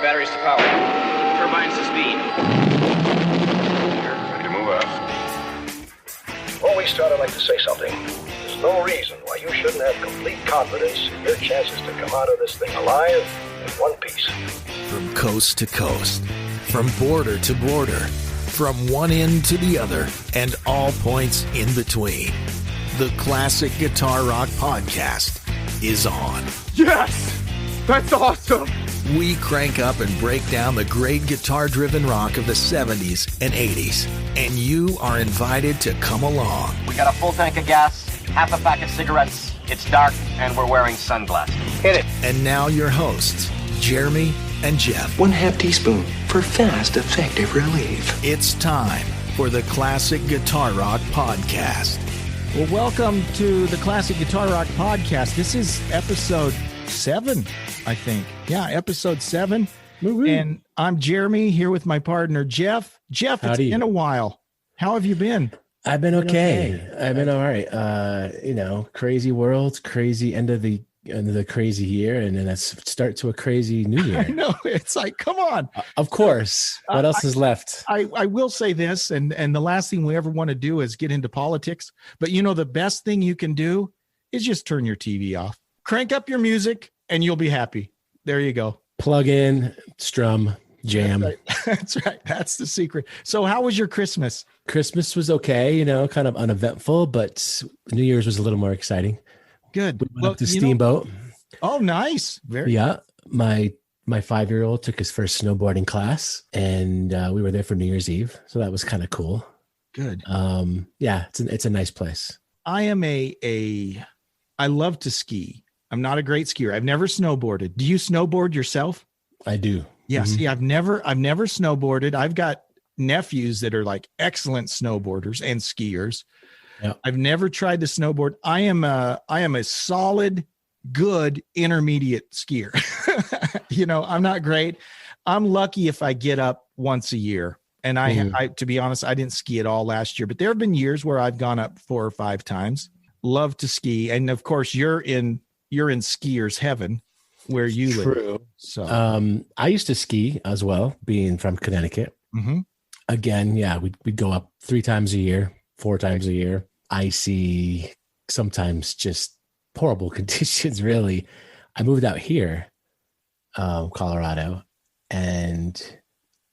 Batteries to power. Turbines to speed. Ready to move out. Before we start, I'd like to say something. There's no reason why you shouldn't have complete confidence in your chances to come out of this thing alive in one piece. From coast to coast, from border to border, from one end to the other, and all points in between. The Classic Guitar Rock Podcast is on. Yes! That's awesome! We crank up and break down the great guitar-driven rock of the 70s and 80s, and you are invited to come along. We got a full tank of gas, half a pack of cigarettes, it's dark, and we're wearing sunglasses. Hit it. And now your hosts, Jeremy and Jeff. 1/2 teaspoon for fast, effective relief. It's time for the Classic Guitar Rock Podcast. Well, welcome to the Classic Guitar Rock Podcast. This is episode 7, I think. Yeah, episode 7. Woo-hoo. And I'm Jeremy here with my partner, Jeff. Jeff, it's been a while. How have you been? I've been okay. I've been all right. Crazy world, crazy end of the crazy year, and then let's start to a crazy new year. I know. It's like, come on. Of course. What else is left? I will say this, and the last thing we ever want to do is get into politics. But the best thing you can do is just turn your TV off. Crank up your music, and you'll be happy. There you go. Plug in, strum, jam. That's right. That's the secret. So how was your Christmas? Christmas was okay, kind of uneventful, but New Year's was a little more exciting. Good. We went up to Steamboat. Oh, nice. Yeah. My 5-year-old took his first snowboarding class, and we were there for New Year's Eve. So that was kind of cool. Good. Yeah, it's a nice place. I am I love to ski. I'm not a great skier. I've never snowboarded. Do you snowboard yourself? I do. Yeah. Mm-hmm. See, I've never snowboarded. I've got nephews that are like excellent snowboarders and skiers. Yeah. I've never tried to snowboard. I am a solid, good, intermediate skier. I'm not great. I'm lucky if I get up once a year. And I, to be honest, I didn't ski at all last year, but there have been years where I've gone up 4 or 5 times. Love to ski. And of course you're in skier's heaven where you live. True. So, I used to ski as well, being from Connecticut. Mm-hmm. Again, yeah, we'd go up 3 times a year, 4 times a year. Icy, sometimes just horrible conditions, really. I moved out here, Colorado, and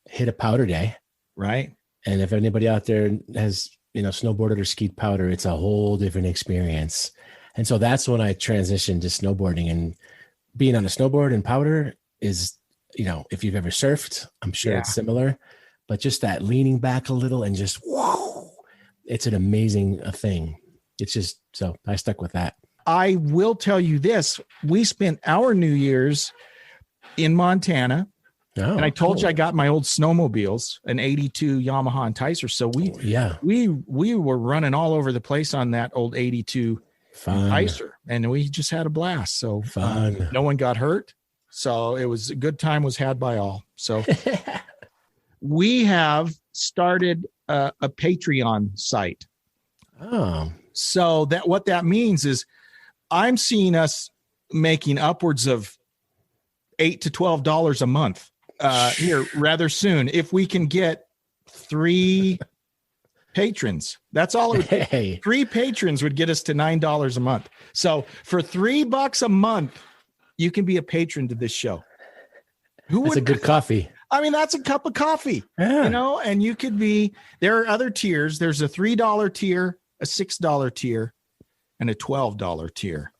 hit a powder day. Right. And if anybody out there has, snowboarded or skied powder, it's a whole different experience. And so that's when I transitioned to snowboarding, and being on a snowboard and powder is, if you've ever surfed, I'm sure it's similar, but just that leaning back a little and just, whoa, it's an amazing thing. It's just, so I stuck with that. I will tell you this. We spent our New Year's in Montana. And I told you I got my old snowmobiles, an 82 Yamaha Enticer. So we were running all over the place on that old 82 Enticer, and we just had a blast. So no one got hurt. So it was a good time was had by all. So we have started a Patreon site. Oh, so what that means is I'm seeing us making upwards of $8 to $12 a month here rather soon. If we can get 3 patrons, that's all it would take. 3 patrons would get us to $9 a month. So for $3 a month, you can be a patron to this show. That's a good coffee. I mean, that's a cup of coffee, and you could be, there are other tiers. There's a $3 tier, a $6 tier, and a $12 tier.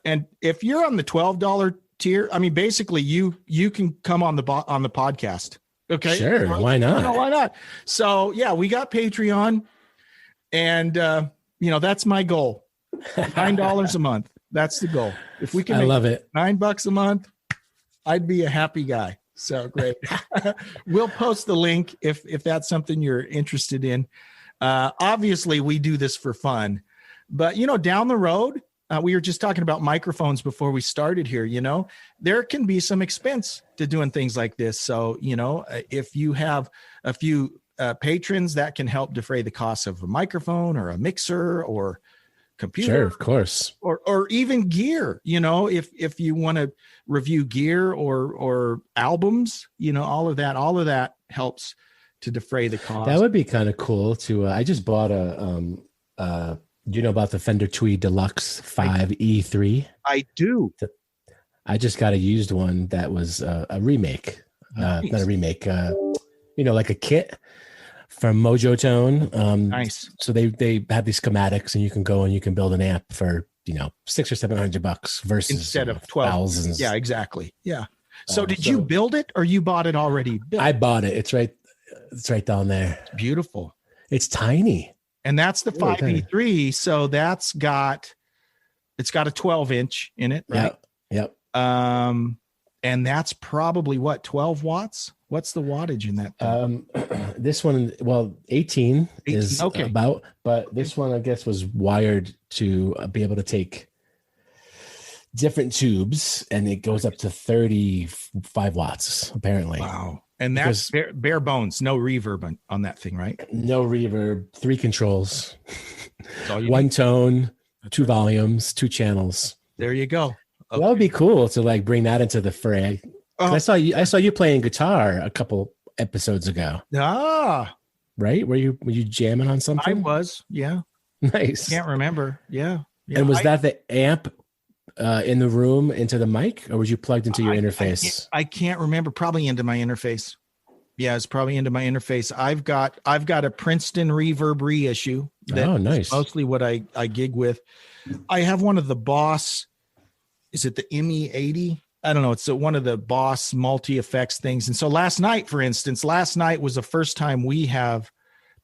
And if you're on the $12 tier, I mean, basically you can come on the podcast. Okay. Sure. Why not? Why not? So yeah, we got Patreon, and that's my goal. $9 a month. That's the goal. If we can, I love it. $9 a month, I'd be a happy guy. So great. We'll post the link if that's something you're interested in. Obviously we do this for fun, but down the road, we were just talking about microphones before we started here. There can be some expense to doing things like this. So, if you have a few patrons, that can help defray the cost of a microphone or a mixer or computer, Sure, of course. or even gear, if you want to review gear or albums, all of that helps to defray the cost. That would be kind of cool to, I just bought do you know about the Fender Tweed Deluxe 5E3? I do. I just got a used one that was a remake. Nice. Not a remake, like a kit from Mojo Tone. Nice. So they have these schematics, and you can go and you can build an amp for $600 or $700 versus Instead of 12 thousands. Yeah, exactly. Yeah. So did you build it, or you bought it already built? I bought it. It's right down there. It's beautiful. It's tiny. And that's the 5E3. So it's got a 12-inch in it, right? Yep. And that's probably 12 watts? What's the wattage in that thing? This one, 18 is okay. about, but this one I guess was wired to be able to take different tubes, and it goes up to 35 watts apparently. Wow. And that's bare bones, no reverb on that thing, right? No reverb, 3 controls, one tone, 2 volumes, 2 channels. There you go. Okay. That would be cool to bring that into the fray. I saw you playing guitar a couple episodes ago. Right? Were you jamming on something? I was, yeah. Nice. Can't remember. Yeah. And was that the amp in the room into the mic, or was you plugged into your interface? I can't remember. Probably into my interface. Yeah, it's probably into my interface. I've got a Princeton Reverb reissue. Nice. Mostly what I gig with. I have one of the Boss. Is it the ME80? I don't know. It's one of the Boss multi-effects things. And so last night, for instance, was the first time we have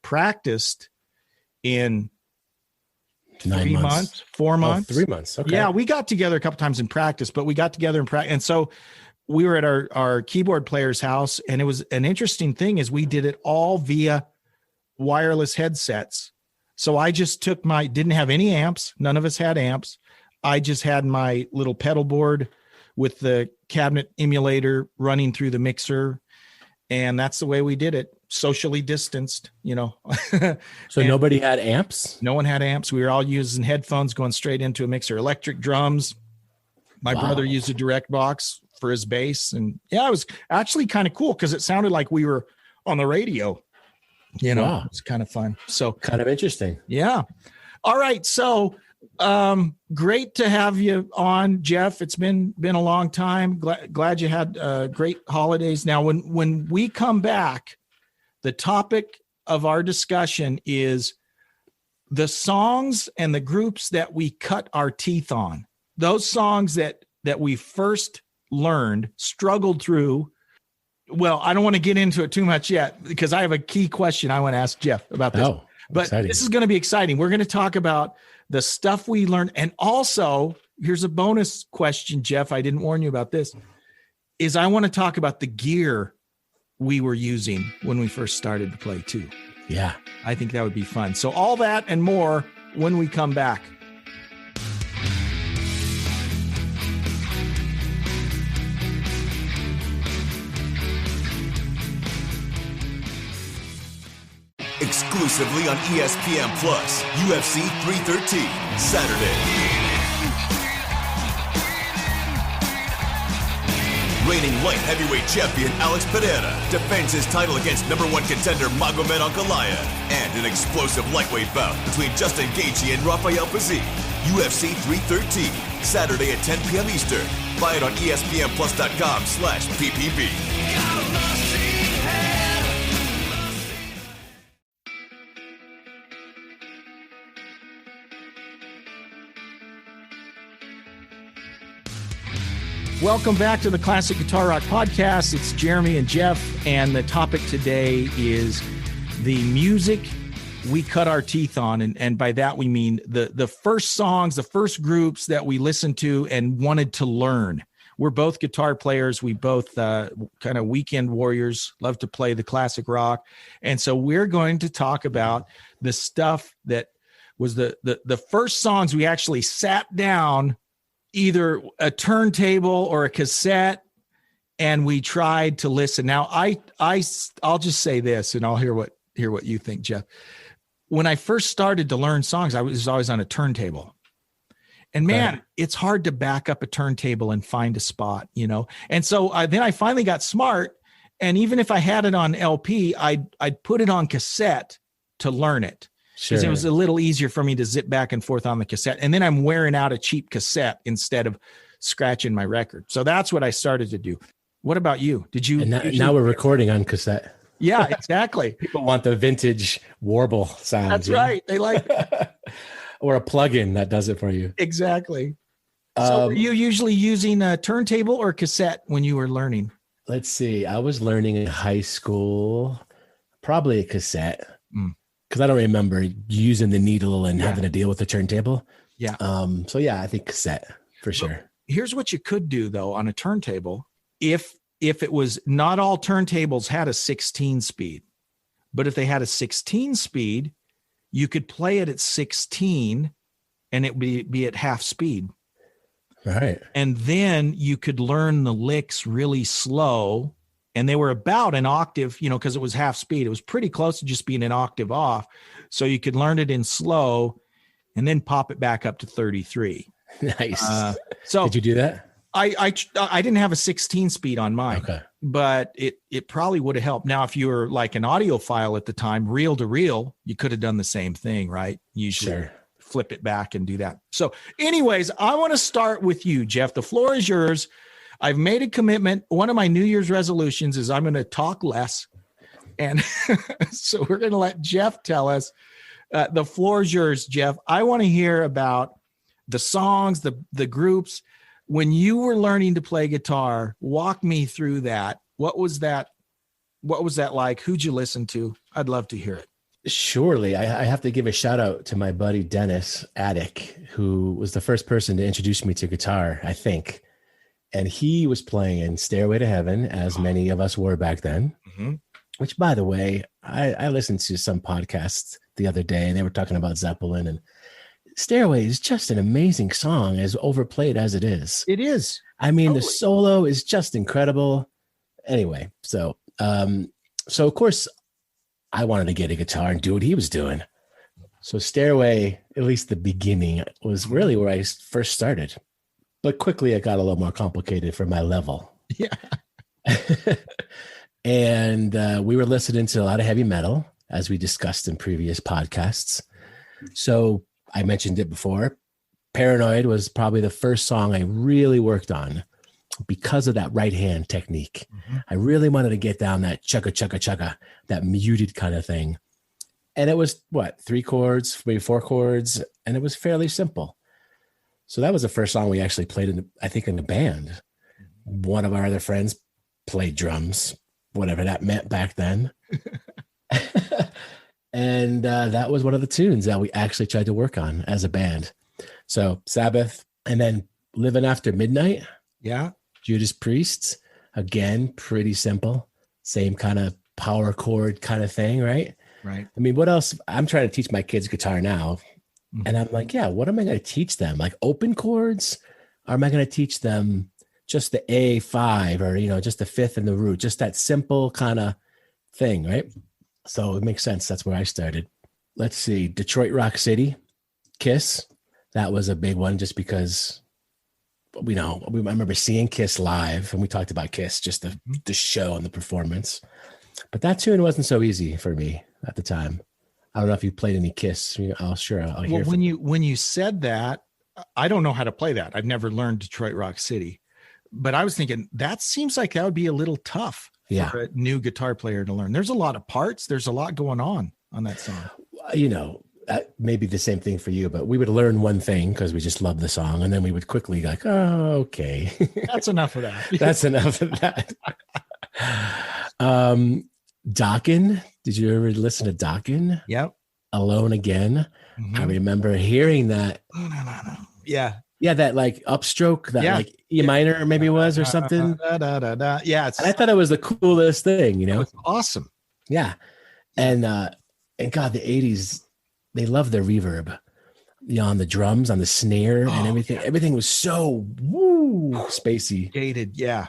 practiced in 3 months, 4 months. 3 months. Okay. Yeah, we got together a couple times in practice, but we got together in practice. And so we were at our keyboard player's house, and it was an interesting thing is we did it all via wireless headsets. So I just didn't have any amps. None of us had amps. I just had my little pedal board with the cabinet emulator running through the mixer. And that's the way we did it. Socially distanced, So nobody had amps? No one had amps. We were all using headphones going straight into a mixer. Electric drums. My brother used a direct box for his bass. And yeah, it was actually kind of cool because it sounded like we were on the radio. Wow. It's kind of fun. So kind of interesting. Yeah. All right. So great to have you on, Jeff. It's been a long time. Glad you had great holidays. Now, when we come back, the topic of our discussion is the songs and the groups that we cut our teeth on. Those songs that we first learned, struggled through. Well, I don't want to get into it too much yet because I have a key question I want to ask Jeff about this. Oh, but exciting. This is going to be exciting. We're going to talk about the stuff we learned. And also, here's a bonus question, Jeff. I didn't warn you about this. Is I want to talk about the gear we were using when we first started to play too. Yeah. I think that would be fun. So all that and more when we come back. Exclusively on ESPN Plus, UFC 313, Saturday. Reigning light heavyweight champion Alex Pereira defends his title against #1 contender Magomed Ankalaev, and an explosive lightweight bout between Justin Gaethje and Rafael Fiziev. UFC 313, Saturday at 10 p.m. Eastern. Buy it on ESPNplus.com/PPV. Welcome back to the Classic Guitar Rock Podcast. It's Jeremy and Jeff, and the topic today is the music we cut our teeth on. And by that, we mean the first songs, the first groups that we listened to and wanted to learn. We're both guitar players. We both kind of weekend warriors, love to play the classic rock. And so we're going to talk about the stuff that was the first songs we actually sat down, either a turntable or a cassette, and we tried to listen. Now, I'll just say this, and I'll hear what you think, Jeff. when I first started to learn songs, I was always on a turntable. And man, it's hard to back up a turntable and find a spot, you know? And so then I finally got smart. And even if I had it on LP, I'd put it on cassette to learn it. Because it was a little easier for me to zip back and forth on the cassette. And then I'm wearing out a cheap cassette instead of scratching my record. So that's what I started to do. What about you? Did you? And now we're recording on cassette. Yeah, exactly. People want the vintage warble sound. That's right. They like or a plug-in that does it for you. Exactly. So were you usually using a turntable or cassette when you were learning? Let's see. I was learning in high school, probably a cassette, because I don't remember using the needle and having to deal with the turntable. Yeah. So yeah, I think cassette for sure. Here's what you could do though on a turntable. If it was, not all turntables had a 16 speed, but if they had a 16 speed, you could play it at 16 and it would be at half speed. Right. And then you could learn the licks really slow. And they were about an octave, you know, because it was half speed. It was pretty close to just being an octave off. So you could learn it in slow and then pop it back up to 33. Nice. So did you do that? I didn't have a 16 speed on mine, but it probably would have helped. Now, if you were like an audiophile at the time, reel to reel, you could have done the same thing, right? Usually flip it back and do that. So anyways, I want to start with you, Jeff. The floor is yours. I've made a commitment. One of my New Year's resolutions is I'm going to talk less. And so we're going to let Jeff tell us. The floor is yours, Jeff. I want to hear about the songs, the groups. When you were learning to play guitar, walk me through that. What was that like? Who'd you listen to? I'd love to hear it. Surely. I have to give a shout out to my buddy, Dennis Attic, who was the first person to introduce me to guitar, I think. And he was playing in Stairway to Heaven, as many of us were back then, which, by the way, I listened to some podcasts the other day and they were talking about Zeppelin, and Stairway is just an amazing song, as overplayed as it is. It is. I mean, the solo is just incredible. Anyway, so of course I wanted to get a guitar and do what he was doing. So Stairway, at least the beginning, was really where I first started. But quickly it got a little more complicated for my level. Yeah. And we were listening to a lot of heavy metal, as we discussed in previous podcasts. So I mentioned it before. Paranoid was probably the first song I really worked on because of that right hand technique. I really wanted to get down that chugga, chugga, chugga, that muted kind of thing. And it was 3 chords, maybe 4 chords, and it was fairly simple. So that was the first song we actually played in the band. One of our other friends played drums, whatever that meant back then. And that was one of the tunes that we actually tried to work on as a band. So Sabbath, and then Living After Midnight. Yeah. Judas Priest. Again, pretty simple. Same kind of power chord kind of thing, right? Right. I mean, what else? I'm trying to teach my kids guitar now. And I'm like, what am I going to teach them? Like open chords? Or am I going to teach them just the A5 or, just the fifth and the root, just that simple kind of thing, right? So it makes sense. That's where I started. Let's see. Detroit Rock City, Kiss. That was a big one just because, I remember seeing Kiss live, and we talked about Kiss, just the show and the performance. But that tune wasn't so easy for me at the time. I don't know if you played any Kiss. I'll hear. Well, when you said that, I don't know how to play that. I've never learned Detroit Rock City, but I was thinking that seems like that would be a little tough for a new guitar player to learn. There's a lot of parts. There's a lot going on that song. That may be the same thing for you, but we would learn one thing because we just love the song, and then we would quickly like, oh, okay, that's enough of that. That's enough of that. Dokken. Did you ever listen to Dokken? Yep. Alone Again. I remember hearing that. No. Yeah. Yeah, that like upstroke, that like E minor maybe it was or something. Yeah, and I thought it was the coolest thing, It was awesome. Yeah, and God, the 80s, they love their reverb, on the drums, on the snare, and everything. Yeah. Everything was so spacey, gated. Yeah.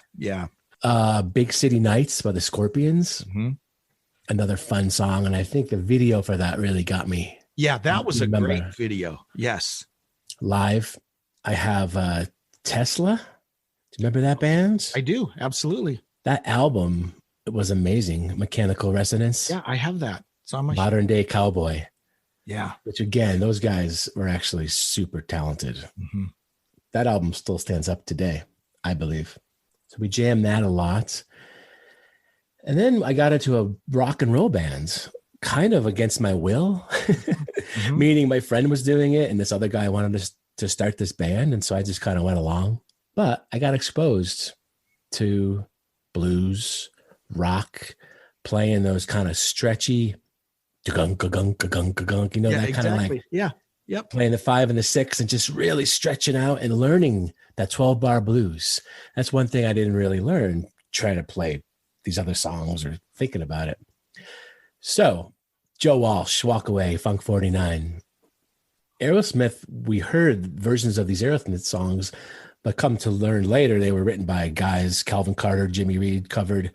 Big City Nights by the Scorpions. another fun song. And I think the video for that really got me. Yeah, that was a great video. Yes. Live. I have Tesla. Do you remember that band? I do. Absolutely. That album was amazing. Mechanical Resonance. Yeah, I have that. It's on my Modern Day Cowboy. Yeah. Which again, those guys were actually super talented. Mm-hmm. That album still stands up today, I believe. So we jammed that a lot. And then I got into a rock and roll band, kind of against my will, mm-hmm. meaning my friend was doing it and this other guy wanted to start this band. And so I just kind of went along. But I got exposed to blues, rock, playing those kind of stretchy, gunk, gunk, gunk, gunk, you know, that kind of like, yep, playing the 5 and the 6 and just really stretching out and learning that 12-bar blues. That's one thing I didn't really learn trying to play these other songs or thinking about it. So Joe Walsh, Walk Away, Funk 49. Aerosmith, we heard versions of these Aerosmith songs, but come to learn later, they were written by guys, Calvin Carter, Jimmy Reed, covered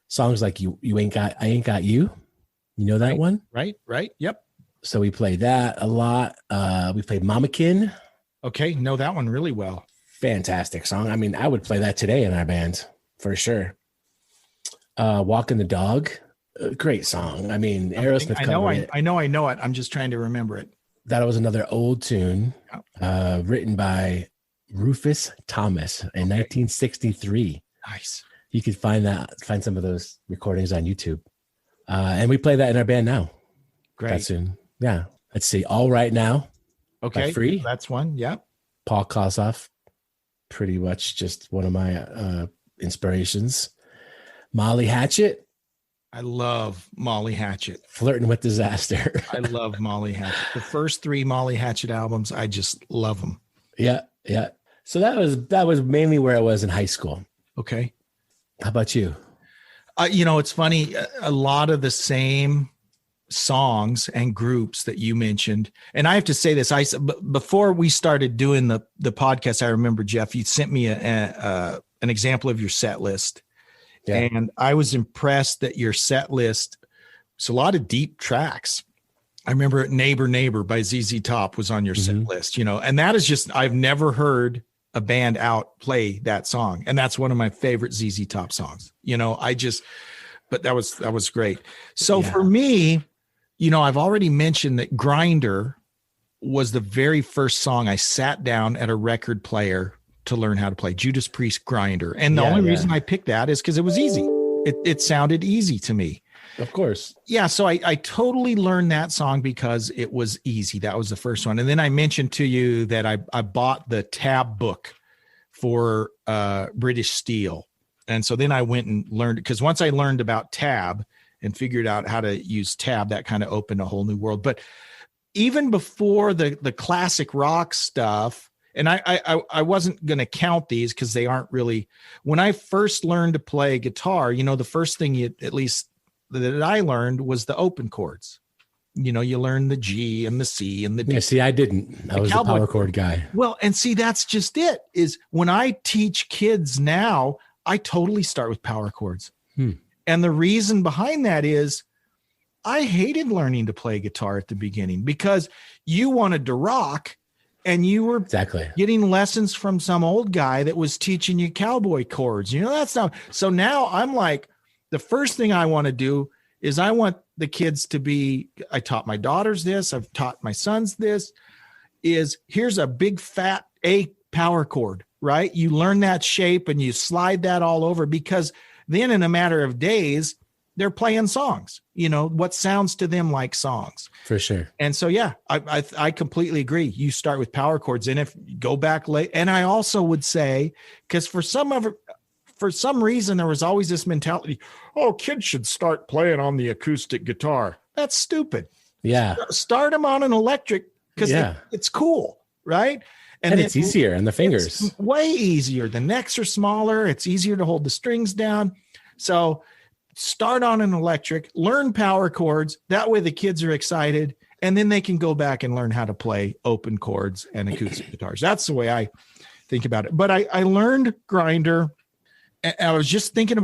songs like I Ain't Got You. You know that one? Right. Yep. So we played that a lot. We played Mamakin. Okay. Know that one really well. Fantastic song. I mean, I would play that today in our band for sure. Walking the Dog. Great song. I mean, Aerosmith. I know it. I'm just trying to remember it. That was another old tune written by Rufus Thomas in 1963. Nice. You could find some of those recordings on YouTube. And we play that in our band now. Great. That soon. Yeah. Let's see. All Right Now. Okay. Free. That's one. Yeah. Paul Kossoff. Pretty much just one of my inspirations. Molly Hatchet. I love Molly Hatchet. Flirting with Disaster. I love Molly Hatchet. The first 3 Molly Hatchet albums, I just love them. Yeah. So that was mainly where I was in high school. Okay. How about you? It's funny. A lot of the same songs and groups that you mentioned, and I have to say this: before we started doing the podcast, I remember, Jeff, you sent me an example of your set list, and I was impressed that your set list was a lot of deep tracks. I remember "Neighbor Neighbor" by ZZ Top was on your set list, and that is just, I've never heard a band out play that song. And that's one of my favorite ZZ Top songs. But that was great. So for me, I've already mentioned that Grinder was the very first song I sat down at a record player to learn how to play. Judas Priest, Grinder. And the only reason I picked that is because it was easy. It sounded easy to me. Of course. Yeah. So I totally learned that song because it was easy. That was the first one. And then I mentioned to you that I bought the tab book for British Steel. And so then I went and learned, because once I learned about tab and figured out how to use tab, that kind of opened a whole new world. But even before the classic rock stuff, and I wasn't going to count these because they aren't really, when I first learned to play guitar, the first thing at least that I learned was the open chords. You learn the G and the C and the D. Yeah, see, I didn't. I was a power chord guy. Well, and see, that's just it, is when I teach kids now, I totally start with power chords. And the reason behind that is I hated learning to play guitar at the beginning because you wanted to rock and you were getting lessons from some old guy that was teaching you cowboy chords. That's not. So now I'm like, the first thing I want to do is I want the kids to be, I taught my daughters this, I've taught my sons this, is here's a big fat A power chord, right? You learn that shape and you slide that all over, because then in a matter of days, they're playing songs, what sounds to them like songs. For sure. And so, I completely agree. You start with power chords, and if you go back late, and I also would say, because for some reason, there was always this mentality, kids should start playing on the acoustic guitar. That's stupid. Yeah. Start them on an electric because it's cool, right? And it's easier on the fingers. It's way easier. The necks are smaller. It's easier to hold the strings down. So start on an electric, learn power chords. That way the kids are excited, and then they can go back and learn how to play open chords and acoustic guitars. That's the way I think about it. But I learned Grinder. I was just thinking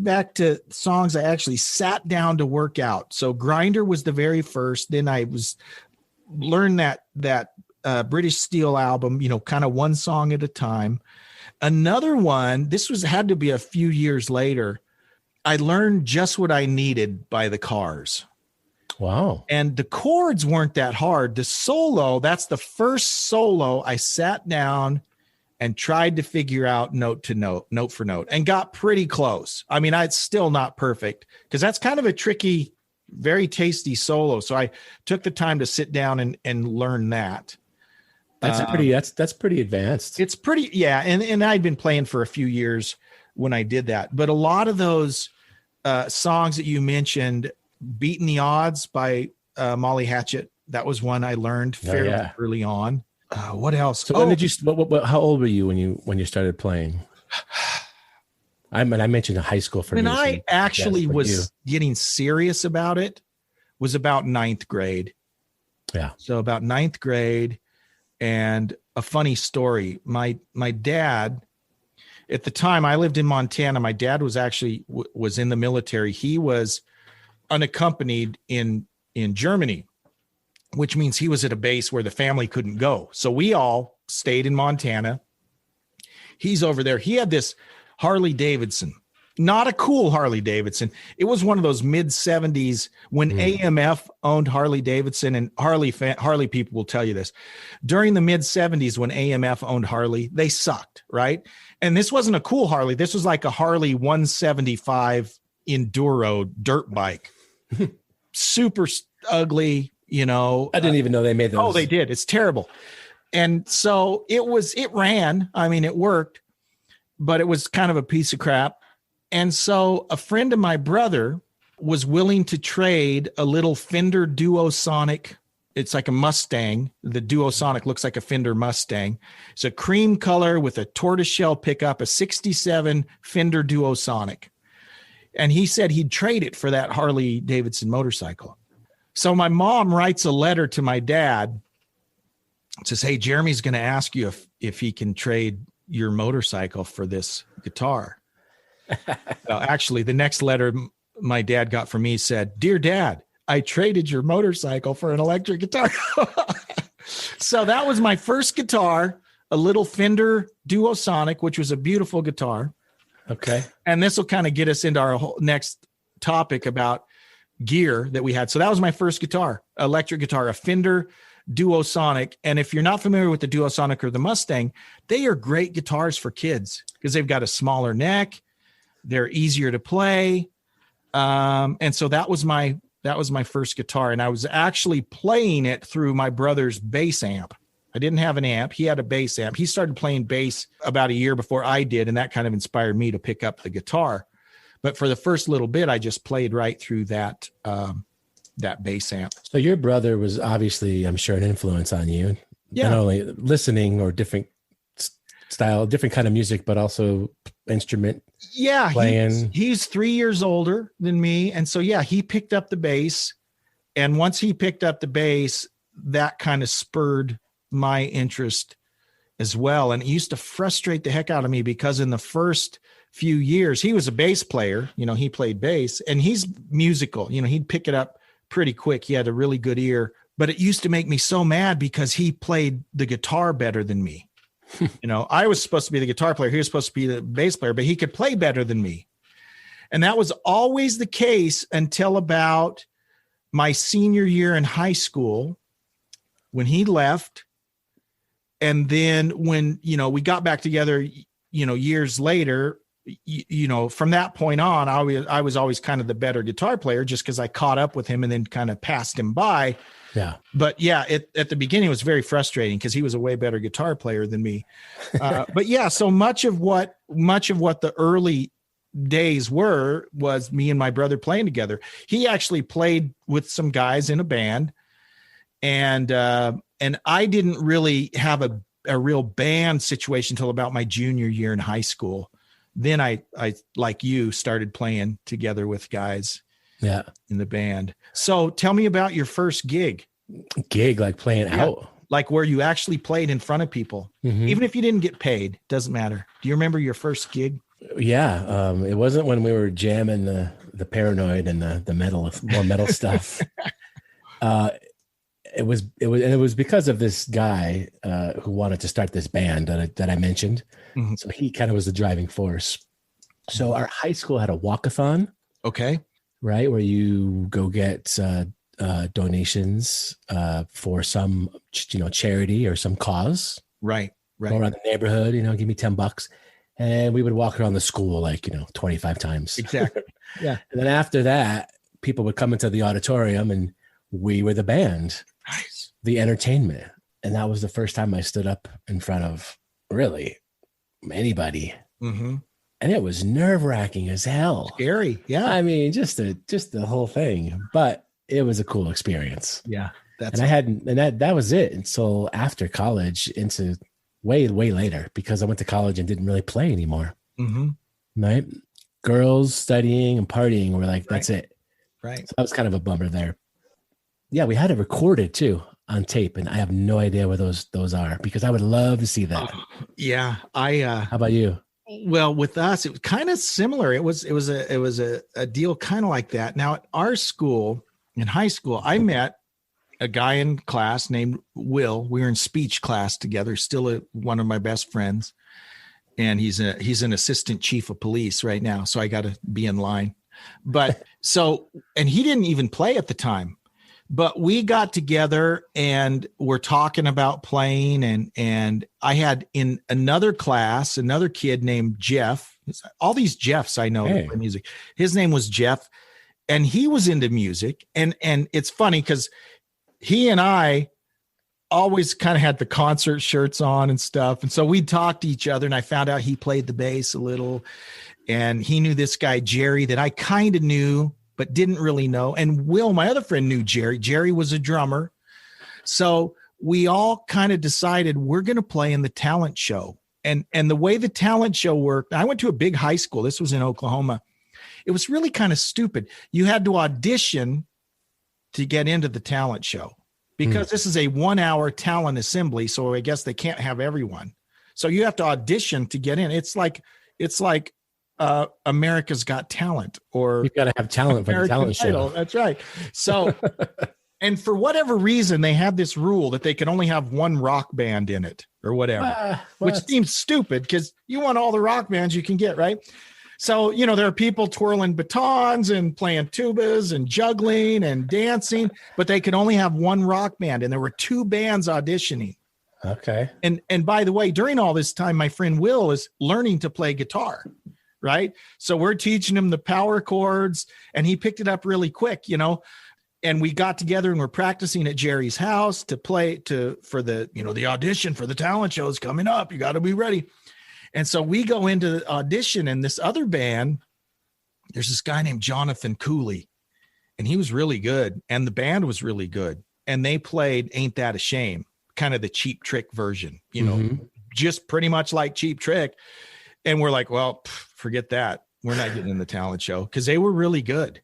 back to songs I actually sat down to work out. So Grinder was the very first. Then I learned that British Steel album, kind of one song at a time. Another one, had to be a few years later. I learned Just What I Needed by the Cars. Wow. And the chords weren't that hard. The solo, that's the first solo I sat down and tried to figure out note for note, and got pretty close. I mean, it's still not perfect because that's kind of a tricky, very tasty solo. So I took the time to sit down and learn that. That's pretty advanced. It's pretty, yeah. And I'd been playing for a few years when I did that. But a lot of those songs that you mentioned, Beating the Odds by Molly Hatchet, that was one I learned fairly early on. What else? So when did you? How old were you when you started playing? I mentioned high school for me. When I actually was getting serious about it was about 9th grade. Yeah. So about 9th grade, and a funny story. My dad, at the time I lived in Montana. My dad was actually was in the military. He was unaccompanied in Germany, which means he was at a base where the family couldn't go. So we all stayed in Montana. He's over there. He had this Harley Davidson, not a cool Harley Davidson. It was one of those mid 70s when AMF owned Harley Davidson, and Harley people will tell you this. During the mid 70s when AMF owned Harley, they sucked, right? And this wasn't a cool Harley. This was like a Harley 175 Enduro dirt bike. Super ugly. I didn't even know they made those. Oh, they did. It's terrible. And so it ran. I mean, it worked, but it was kind of a piece of crap. And so a friend of my brother was willing to trade a little Fender Duosonic. It's like a Mustang. The Duosonic looks like a Fender Mustang. It's a cream color with a tortoiseshell pickup, a 67 Fender Duosonic. And he said he'd trade it for that Harley Davidson motorcycle. So my mom writes a letter to my dad. It says, hey, Jeremy's going to ask you if he can trade your motorcycle for this guitar. Actually, the next letter my dad got from me said, Dear Dad, I traded your motorcycle for an electric guitar. So that was my first guitar, a little Fender Duosonic, which was a beautiful guitar. Okay. And this will kind of get us into our whole next topic about gear that we had. So that was my first guitar, electric guitar, a Fender Duosonic. And if you're not familiar with the Duosonic or the Mustang, they are great guitars for kids because they've got a smaller neck. They're easier to play. And so that was my first guitar. And I was actually playing it through my brother's bass amp. I didn't have an amp. He had a bass amp. He started playing bass about a year before I did. And that kind of inspired me to pick up the guitar. But for the first little bit, I just played right through that bass amp. So your brother was obviously, I'm sure, an influence on you. Yeah. Not only listening or different style, different kind of music, but also instrument. Yeah. Playing. He's 3 years older than me. And so, yeah, he picked up the bass. And once he picked up the bass, that kind of spurred my interest as well. And it used to frustrate the heck out of me because in the first few years, he was a bass player, he played bass, and he's musical, he'd pick it up pretty quick. He had a really good ear, but it used to make me so mad because he played the guitar better than me. I was supposed to be the guitar player. He was supposed to be the bass player, but he could play better than me. And that was always the case until about my senior year in high school when he left. And then when, we got back together, years later, from that point on, I was always kind of the better guitar player just because I caught up with him and then kind of passed him by. Yeah. But yeah, at the beginning, it was very frustrating because he was a way better guitar player than me. But yeah, so much of what the early days was me and my brother playing together. He actually played with some guys in a band, and I didn't really have a real band situation until about my junior year in high school. Then I like you started playing together with guys in the band. So tell me about your first gig, like playing out, like where you actually played in front of people, even if you didn't get paid, doesn't matter. Do you remember your first gig? Yeah. It wasn't when we were jamming the Paranoid and the metal, more metal stuff. It was because of this guy who wanted to start this band that I mentioned. Mm-hmm. So he kind of was the driving force. So our high school had a walkathon. Okay. Right, where you go get donations for some, charity or some cause. Right. Go around the neighborhood, give me $10, and we would walk around the school 25 times. Exactly. Yeah. And then after that, people would come into the auditorium, and we were the band, nice, the entertainment, and that was the first time I stood up in front of really anybody. Mm-hmm. And it was nerve-wracking as hell. Scary. Yeah. I mean, just the whole thing. But it was a cool experience. Yeah. That was it until after college, into way later, because I went to college and didn't really play anymore. Mm-hmm. Right? Girls studying and partying were like, that's it. Right. So that was kind of a bummer there. Yeah, we had it recorded too on tape, and I have no idea where those are, because I would love to see that. Yeah. How about you? Well, with us, it was kind of similar. It was a deal kind of like that. Now, at our school, in high school, I met a guy in class named Will. We were in speech class together, still one of my best friends. And he's an assistant chief of police right now. So I got to be in line. But and he didn't even play at the time. But we got together and we're talking about playing, and I had in another class, another kid named Jeff. All these Jeffs I know that play music. His name was Jeff, and he was into music. And it's funny because he and I always kind of had the concert shirts on and stuff. And so we'd talk to each other, and I found out he played the bass a little, and he knew this guy, Jerry, that I kind of knew but didn't really know. And Will, my other friend, knew Jerry. Jerry was a drummer. So we all kind of decided we're going to play in the talent show. And the way the talent show worked, I went to a big high school. This was in Oklahoma. It was really kind of stupid. You had to audition to get into the talent show, because this is a 1-hour talent assembly. So I guess they can't have everyone. So you have to audition to get in. It's like America's Got Talent, or you've got to have talent for the talent show. That's right. So, and for whatever reason, they had this rule that they could only have one rock band in it or whatever, which seems stupid because you want all the rock bands you can get, right? So, there are people twirling batons and playing tubas and juggling and dancing, but they could only have one rock band, and there were 2 bands auditioning. Okay. And by the way, during all this time, my friend Will is learning to play guitar. Right. So we're teaching him the power chords, and he picked it up really quick, and we got together and we're practicing at Jerry's house to play for the, the audition for the talent show is coming up. You got to be ready. And so we go into the audition, and this other band, there's this guy named Jonathan Cooley, and he was really good. And the band was really good. And they played Ain't That a Shame, kind of the Cheap Trick version, just pretty much like Cheap Trick. And we're like, well, forget that. We're not getting in the talent show, because they were really good.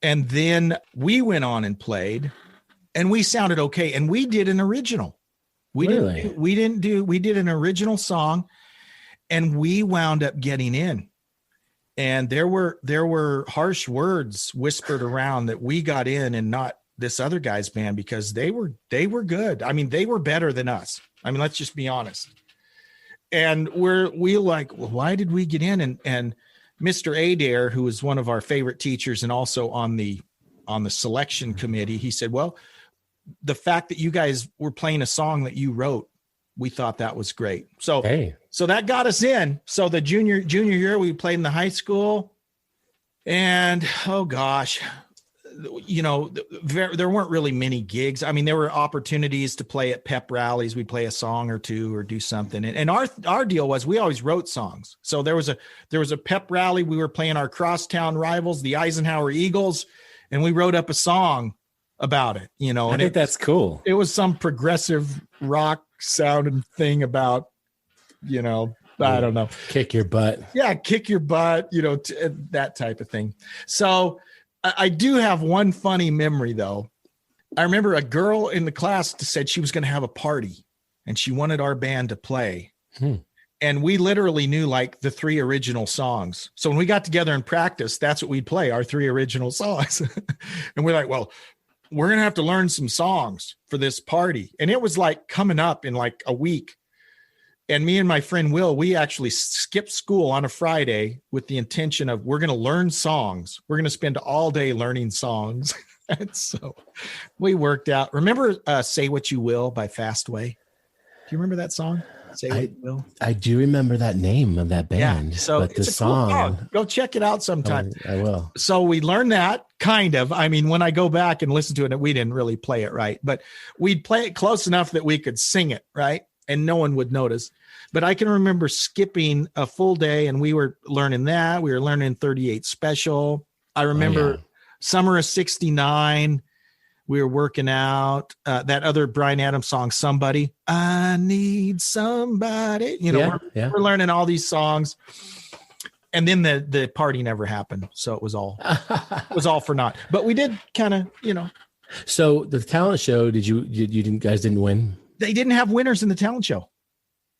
And then we went on and played, and we sounded okay. And we did an original. We did an original song, and we wound up getting in. And there were harsh words whispered around that we got in and not this other guy's band, because they were good. I mean, they were better than us. I mean, let's just be honest. And we like, well, why did we get in? And Mr. Adair, who was one of our favorite teachers and also on the selection committee, he said, well, the fact that you guys were playing a song that you wrote, we thought that was great. So, So that got us in. So the junior year, we played in the high school, and oh gosh, there weren't really many gigs. I mean, there were opportunities to play at pep rallies. We'd play a song or two or do something. And our deal was we always wrote songs. So there was a pep rally. We were playing our crosstown rivals, the Eisenhower Eagles, and we wrote up a song about it, I think that's cool. It was some progressive rock sounding thing about, I don't know. Kick your butt. Yeah. Kick your butt, that type of thing. So I do have one funny memory, though. I remember a girl in the class said she was going to have a party, and she wanted our band to play. And we literally knew like the 3 original songs. So when we got together and practiced, that's what we'd play, our 3 original songs. And we're like, well, we're going to have to learn some songs for this party. And it was like coming up in like a week. And me and my friend Will, we actually skipped school on a Friday with the intention of we're going to learn songs. We're going to spend all day learning songs. And so we worked out. Remember Say What You Will by Fastway? Do you remember that song? Say What You Will. I do remember that name of that band. Yeah, so but it's the a cool song. song. Go check it out sometime. I will. So we learned that kind of. I mean, when I go back and listen to it, we didn't really play it right, but we'd play it close enough that we could sing it, right? And no one would notice. But I can remember skipping a full day and we were learning that. We were learning 38 Special. I remember Summer of 69. We were working out that other Bryan Adams song, Somebody. I Need Somebody. You know, we're learning all these songs. And then the party never happened. So it was all for naught. But we did kind of, you know. So the talent show, you guys didn't win? They didn't have winners in the talent show.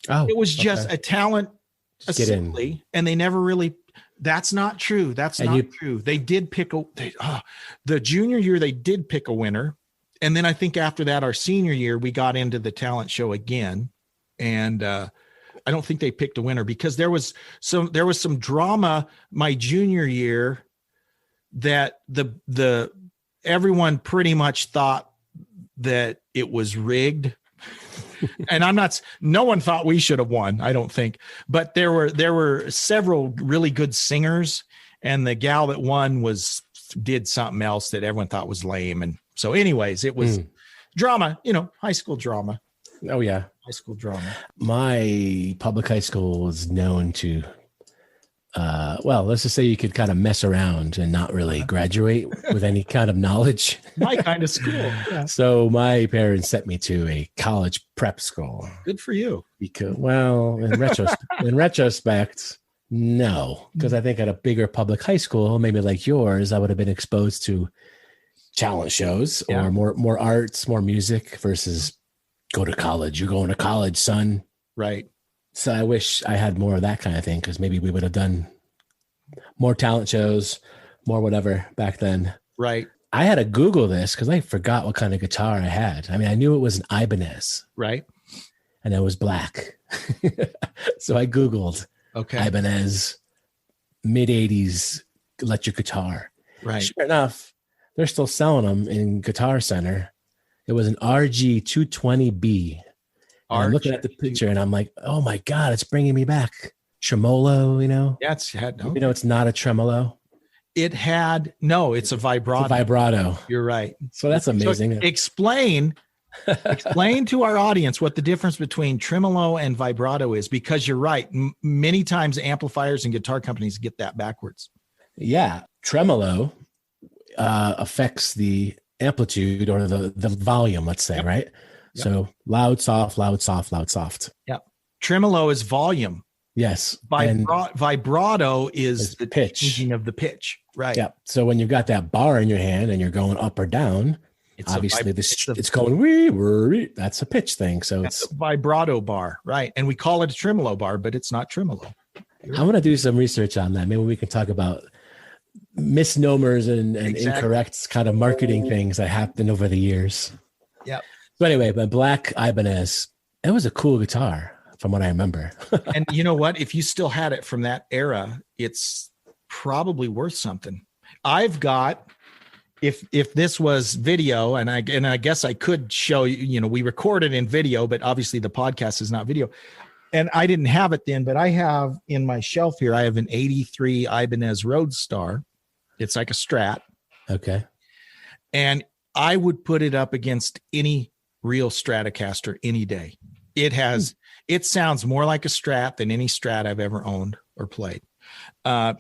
Oh, it was just a talent assembly, and they never really. That's not true. That's not true. They did pick the junior year. They did pick a winner, and then I think after that, our senior year, we got into the talent show again, and I don't think they picked a winner because there was some drama my junior year that the everyone pretty much thought that it was rigged. And no one thought we should have won, I don't think, but there were several really good singers, and the gal that won did something else that everyone thought was lame. And so anyways, it was drama, high school drama. Oh yeah. High school drama. My public high school was known to, let's just say you could kind of mess around and not really graduate with any kind of knowledge. My kind of school. Yeah. So my parents sent me to a college prep school. Good for you. Because, in retrospect, no, because I think at a bigger public high school, maybe like yours, I would have been exposed to talent shows or more arts, more music versus go to college. You're going to college, son. Right. So I wish I had more of that kind of thing, because maybe we would have done more talent shows, more whatever back then. Right. I had to Google this because I forgot what kind of guitar I had. I mean, I knew it was an Ibanez. Right. And it was black. So I Googled Ibanez mid-'80s electric guitar. Right. Sure enough, they're still selling them in Guitar Center. It was an RG220B. I'm looking at the picture and I'm like, oh my God, it's bringing me back. Tremolo, Yeah, it's not a tremolo. It's a vibrato. It's a vibrato. You're right. So that's amazing. So explain to our audience what the difference between tremolo and vibrato is, because you're right. Many times amplifiers and guitar companies get that backwards. Yeah. Tremolo affects the amplitude or the volume, let's say, right? Yep. So loud, soft, loud, soft, loud, soft. Yeah. Tremolo is volume. Yes. Vibrato is the pitch. Changing of the pitch. Right. Yeah. So when you've got that bar in your hand and you're going up or down, it's going wee. That's a pitch thing. So it's a vibrato bar. Right. And we call it a tremolo bar, but it's not tremolo. I'm going to do some research on that. Maybe we can talk about misnomers and incorrect kind of marketing things that happened over the years. Yeah. So anyway, but black Ibanez, it was a cool guitar from what I remember. And you know what? If you still had it from that era, it's probably worth something. I've got, if this was video, and I guess I could show you, we recorded in video, but obviously the podcast is not video. And I didn't have it then, but I have in my shelf here, I have an 83 Ibanez Roadstar. It's like a Strat. Okay. And I would put it up against any real Stratocaster any day. It sounds more like a Strat than any Strat I've ever owned or played.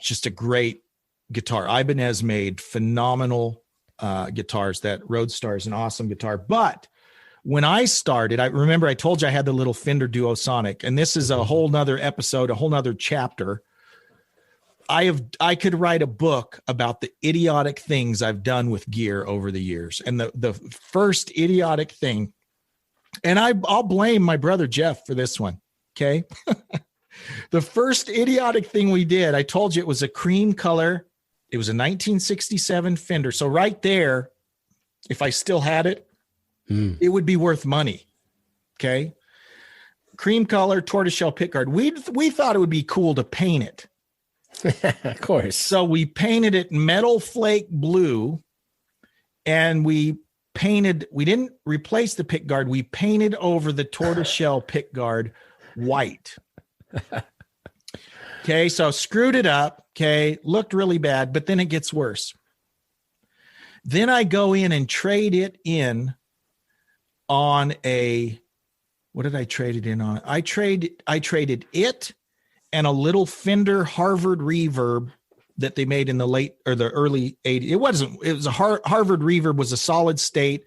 Just a great guitar. Ibanez made phenomenal guitars. That Roadstar is an awesome guitar. But when I started, I remember I told you I had the little Fender Duosonic, and this is a whole nother episode, a whole nother chapter. I could write a book about the idiotic things I've done with gear over the years. And the first idiotic thing, and I'll blame my brother Jeff for this one. Okay. The first idiotic thing we did, I told you it was a cream color. It was a 1967 Fender. So right there, if I still had it, it would be worth money. Okay. Cream color tortoiseshell pickguard. We thought it would be cool to paint it. Of course. So we painted it metal flake blue, and we didn't replace the pickguard. We painted over the tortoiseshell pickguard white. Okay. So screwed it up. Okay. Looked really bad, but then it gets worse. Then I go in and trade it in on what did I trade it in on? I traded it and a little Fender Harvard Reverb that they made in the late or the early 80s. It was a Harvard Reverb was a solid state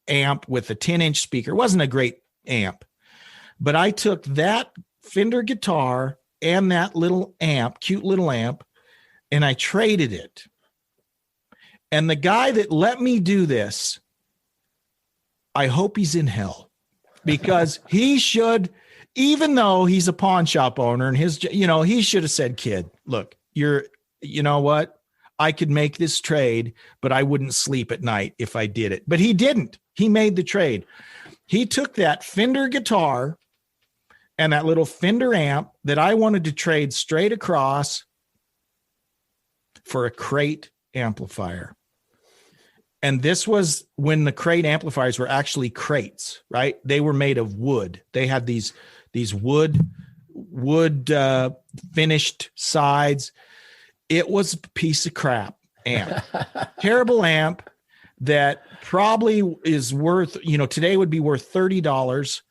amp with a 10-inch speaker. It wasn't a great amp, but I took that Fender guitar and that little amp, cute little amp, and I traded it. And the guy that let me do this, I hope he's in hell, because he should, even though he's a pawn shop owner and he should have said, kid, look, you know what? I could make this trade, but I wouldn't sleep at night if I did it. But he didn't. He made the trade. He took that Fender guitar and that little Fender amp that I wanted to trade straight across for a crate amplifier. And this was when the crate amplifiers were actually crates, right? They were made of wood. They had these wood finished sides. It was a piece of crap amp. Terrible amp that probably is worth, today would be worth $30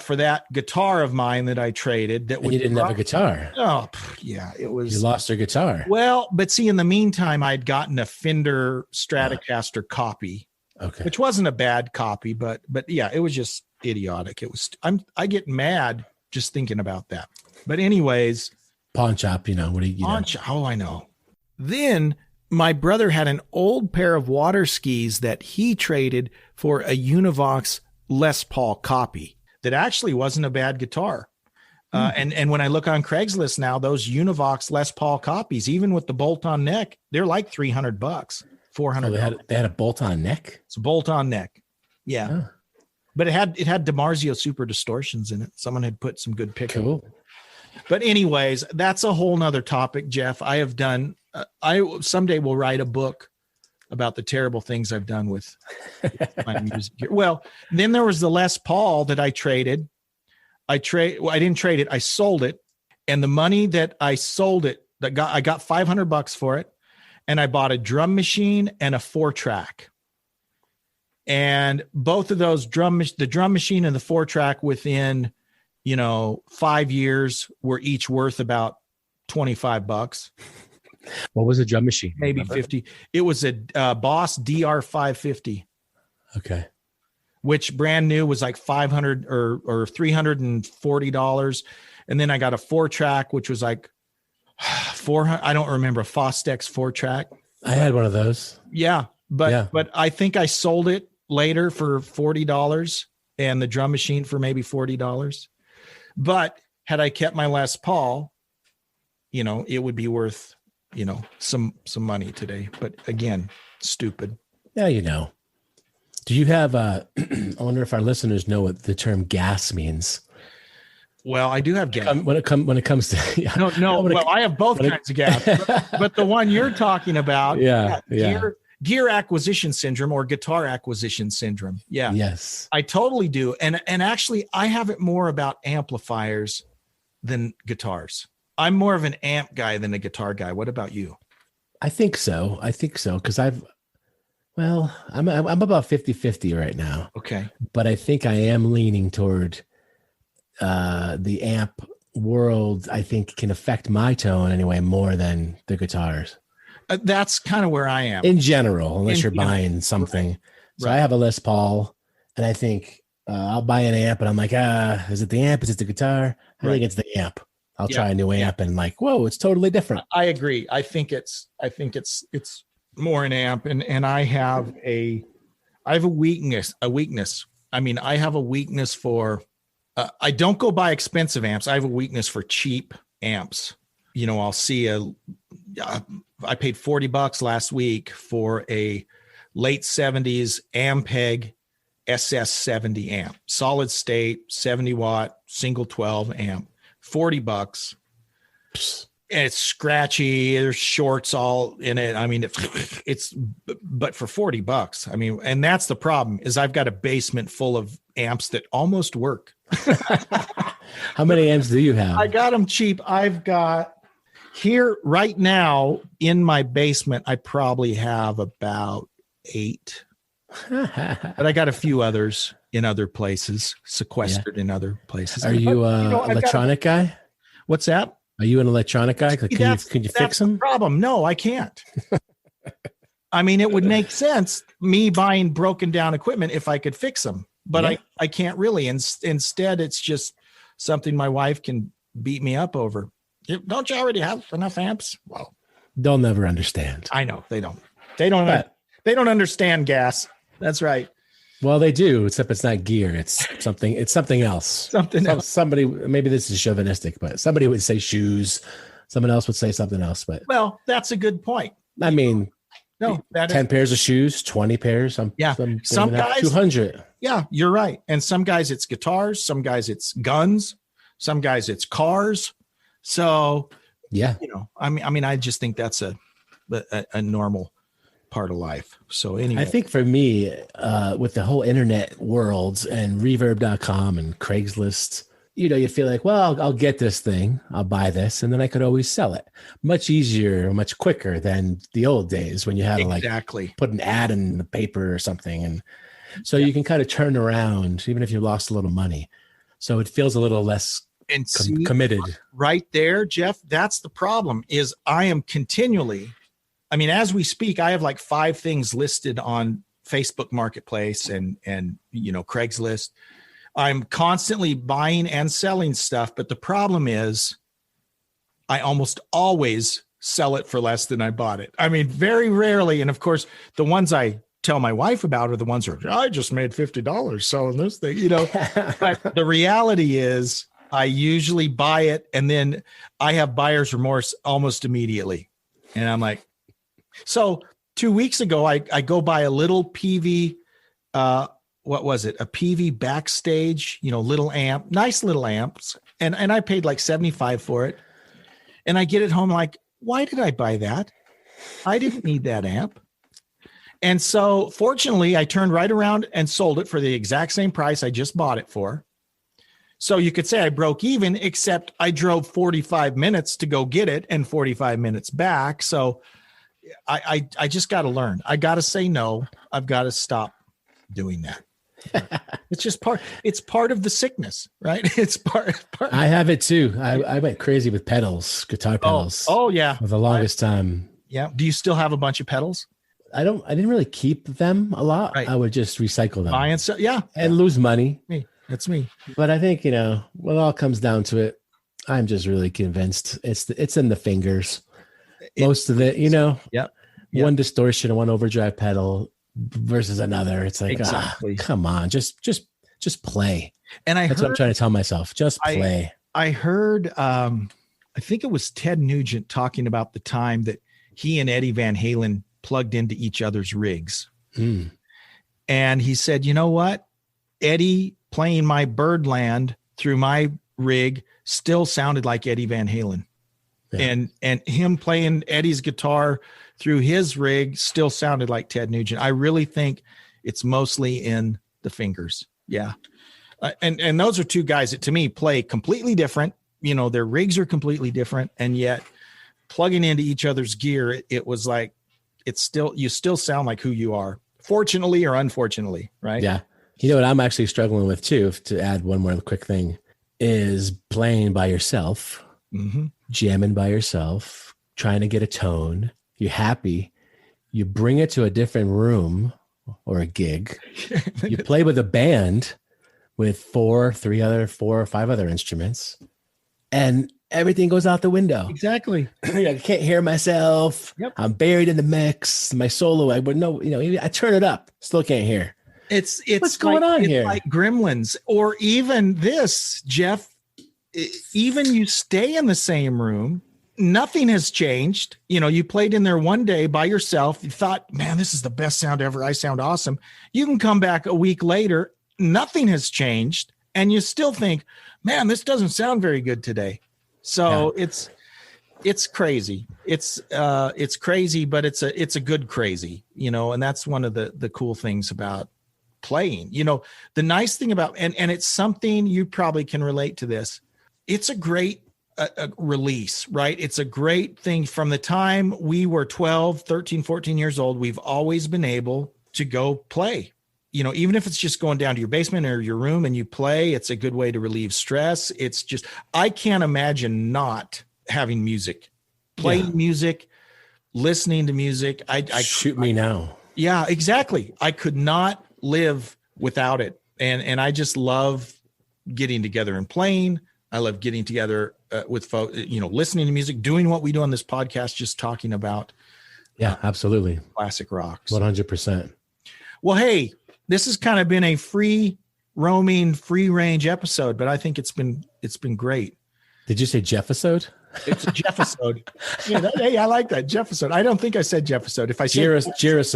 for that guitar of mine that I traded. That you didn't have a guitar. Oh, yeah, it was. You lost your guitar. Well, but see, in the meantime, I'd gotten a Fender Stratocaster copy, which wasn't a bad copy, but yeah, it was just idiotic. It was. I get mad just thinking about that. But anyways, pawn shop. Pawn shop. Oh, I know. Then my brother had an old pair of water skis that he traded for a Univox Les Paul copy. That actually wasn't a bad guitar. And when I look on Craigslist now, those Univox Les Paul copies, even with the bolt-on neck, they're like $300, $400. Oh, they had a bolt-on neck? It's a bolt-on neck. Yeah. Oh. But it had DiMarzio Super Distortions in it. Someone had put some good pickup. Cool. But anyways, that's a whole nother topic, Jeff. I have done, someday will write a book about the terrible things I've done with my music gear. Well, then there was the Les Paul that I traded. I didn't trade it. I sold it. And the money that I sold it, I got $500 for it. And I bought a drum machine and a 4-track. And both of those the drum machine and the 4-track within, 5 years were each worth about $25. What was the drum machine? Maybe 50. It was a Boss DR550. Okay. Which brand new was like $500 or $340. And then I got a 4-track, which was like 400. I don't remember, Fostex 4-track. I had one of those. Yeah. But I think I sold it later for $40 and the drum machine for maybe $40. But had I kept my Les Paul, it would be worth, some money today. But again, stupid. Yeah, Do you have I wonder if our listeners know what the term gas means? Well, I do have gas. When it comes to Well, I have both kinds of gas, but the one you're talking about, gear acquisition syndrome or guitar acquisition syndrome. Yeah. Yes. I totally do. And actually I have it more about amplifiers than guitars. I'm more of an amp guy than a guitar guy. What about you? I think so. Cause I'm about 50-50 right now. Okay. But I think I am leaning toward the amp world. I think can affect my tone anyway, more than the guitars. That's kind of where I am in general, unless you're buying something. Right. So I have a Les Paul and I think I'll buy an amp and I'm like, is it the amp? Is it the guitar? I think it's the amp. I'll try a new amp and like, whoa, it's totally different. I agree. I think it's more an amp, and I have a weakness. I mean, I have a weakness for I don't go buy expensive amps. I have a weakness for cheap amps. I'll see I paid $40 last week for a late 70s Ampeg SS70 amp, solid state, 70 watt, single 12 amp, $40. And it's scratchy. There's shorts all in it. I mean, but for $40, I mean, and that's the problem is I've got a basement full of amps that almost work. How many amps do you have? I got them cheap. I've got here right now in my basement, I probably have about 8, but I got a few others in other places, sequestered in other places. Are you electronic guy? What's that? Are you an electronic guy? Can you fix them? Problem? No, I can't. I mean, it would make sense me buying broken down equipment if I could fix them, but I can't really. Instead, it's just something my wife can beat me up over. Don't you already have enough amps? Well, they'll never understand. I know they don't. They don't understand gas. That's right. Well, they do, except it's not gear. It's something else. Something else. Somebody, maybe this is chauvinistic, but somebody would say shoes. Someone else would say something else. But that's a good point. I mean, no, 10 pairs of shoes, 20 pairs. Some guys 200. Yeah, you're right. And some guys it's guitars, some guys it's guns, some guys it's cars. So yeah, I mean, I just think that's a normal part of life. So anyway, I think for me, with the whole internet world and reverb.com and Craigslist, you feel like, well, I'll get this thing, I'll buy this, and then I could always sell it. Much easier, much quicker than the old days when you had to put an ad in the paper or something. And so you can kind of turn around, even if you lost a little money. So it feels a little less committed. Right there, Jeff, that's the problem is I am continually, I mean, as we speak, I have like 5 things listed on Facebook Marketplace and Craigslist. I'm constantly buying and selling stuff, but the problem is I almost always sell it for less than I bought it. I mean, very rarely. And of course, the ones I tell my wife about are the ones where I just made $50 selling this thing, But the reality is I usually buy it and then I have buyer's remorse almost immediately. And I'm like, so 2 weeks ago, I go buy a little PV, what was it? A PV backstage, little amp, nice little amps. And I paid like $75 for it. And I get it home like, why did I buy that? I didn't need that amp. And so fortunately, I turned right around and sold it for the exact same price I just bought it for. So you could say I broke even, except I drove 45 minutes to go get it and 45 minutes back. So I just got to learn. I got to say no. I've got to stop doing that. It's just part of the sickness, right? It's part. I have it too. I went crazy with pedals, guitar pedals. Oh yeah. For the longest time. Yeah. Do you still have a bunch of pedals? I didn't really keep them a lot. Right. I would just recycle them. Buy and sell. Yeah. And lose money. That's me. But I think, when it all comes down to it, I'm just really convinced it's in the fingers. Most of it, Yep. One distortion and one overdrive pedal versus another. It's like, exactly. Come on, just play. And that's what I'm trying to tell myself. Just play. I heard, I think it was Ted Nugent talking about the time that he and Eddie Van Halen plugged into each other's rigs. And he said, you know what? Eddie playing my Birdland through my rig still sounded like Eddie Van Halen. Yeah. And him playing Eddie's guitar through his rig still sounded like Ted Nugent. I really think it's mostly in the fingers. Yeah. And those are two guys that to me play completely different. Their rigs are completely different. And yet plugging into each other's gear, it was like, you still sound like who you are, fortunately or unfortunately. Right. Yeah. What I'm actually struggling with too, to add one more quick thing, is playing by yourself, jamming by yourself, trying to get a tone. You're happy. You bring it to a different room or a gig. You play with a band with 4 or 5 other instruments, and everything goes out the window. Exactly. I can't hear myself. Yep. I'm buried in the mix. My solo, I turn it up, still can't hear. It's what's going on here? Like Gremlins, or even this, Jeff. Even you stay in the same room, nothing has changed. You know, you played in there one day by yourself. You thought, man, this is the best sound ever. I sound awesome. You can come back a week later, nothing has changed, and you still think, man, this doesn't sound very good today. So it's crazy. It's crazy, but it's a good crazy, you know, and that's one of the cool things about playing. You know, the nice thing about, and it's something you probably can relate to this. It's a great release, right? It's a great thing. From the time we were 12, 13, 14 years old, we've always been able to go play. You know, even if it's just going down to your basement or your room and you play, it's a good way to relieve stress. It's just, I can't imagine not having music, playing music, listening to music. I shoot me now. Yeah, exactly. I could not live without it. And I just love getting together and playing. I love getting together with folks, you know, listening to music, doing what we do on this podcast, just talking about. Yeah, absolutely. Classic rocks. 100%. Well, hey, this has kind of been a free roaming, free range episode, but I think it's been great. Did you say Jeffisode? It's a Jeffisode. Yeah, hey, I like that Jeffisode. I don't think I said Jeffisode. If I said G.A.S.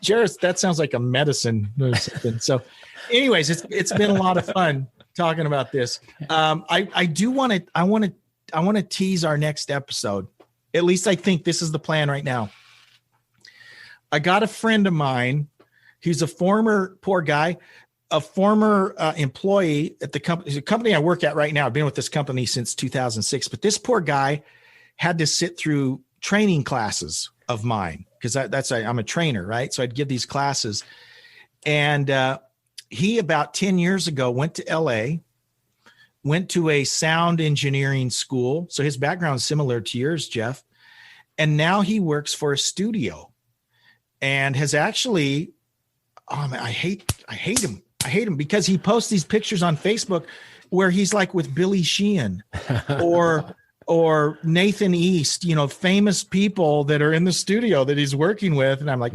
G.A.S, that sounds like a medicine or something. So, anyways, it's been a lot of fun talking about this. I want to tease our next episode. At least I think this is the plan right now. I got a friend of mine. He's a former employee at the company I work at right now. I've been with this company since 2006, but this poor guy had to sit through training classes of mine because I'm a trainer, right? So I'd give these classes, and he about 10 years ago went to LA, went to a sound engineering school. So his background is similar to yours, Jeff, and now he works for a studio, and has actually, I hate him. I hate him because he posts these pictures on Facebook where he's like with Billy Sheehan or Nathan East, you know, famous people that are in the studio that he's working with. And I'm like,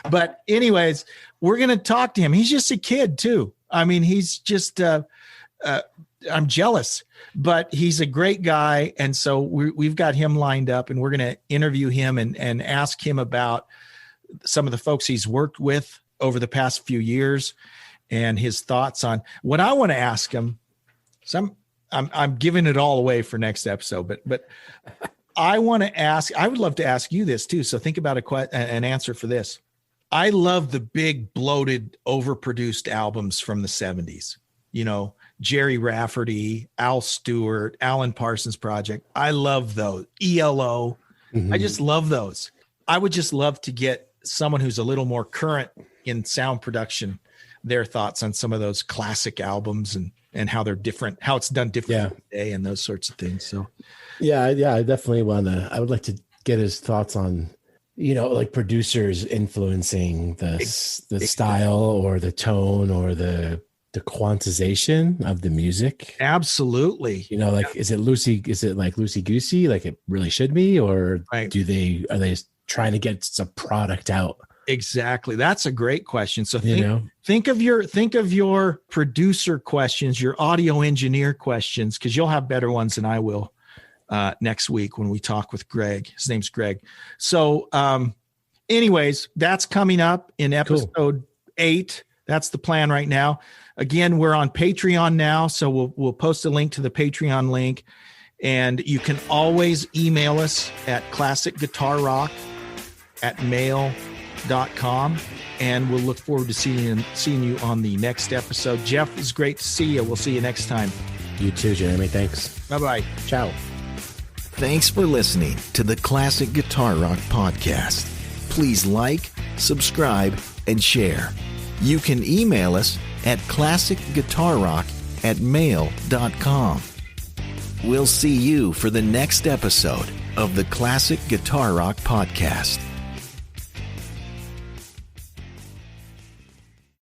But anyways, we're going to talk to him. He's just a kid too. I mean, he's just, I'm jealous, but he's a great guy. And so we've got him lined up, and we're going to interview him and ask him about some of the folks he's worked with over the past few years and his thoughts on what I want to ask him. I'm giving it all away for next episode, but I want to ask, I would love to ask you this too. So think about an answer for this. I love the big bloated, overproduced albums from the 70s, you know, Jerry Rafferty, Al Stewart, Alan Parsons Project. I love those. ELO. I just love those. I would just love to get someone who's a little more current in sound production, their thoughts on some of those classic albums and how they're different, how it's done different today and those sorts of things. So, I definitely I would like to get his thoughts on, you know, like producers influencing the style or the tone or the quantization of the music. Absolutely. You know, like, is it like loosey goosey, like it really should be, or are they trying to get some product out? Exactly. That's a great question. So think of your producer questions, your audio engineer questions, because you'll have better ones than I will next week when we talk with Greg. His name's Greg. So anyways, that's coming up in episode 8. That's the plan right now. Again, we're on Patreon now, so we'll post a link to the Patreon link, and you can always email us at classicguitarrock@mail.com, and we'll look forward to seeing you on the next episode. Jeff, it's great to see you. We'll see you next time. You too, Jeremy. Thanks. Bye-bye. Ciao. Thanks for listening to the Classic Guitar Rock Podcast. Please like, subscribe, and share. You can email us at classicguitarrock@mail.com. We'll see you for the next episode of the Classic Guitar Rock Podcast.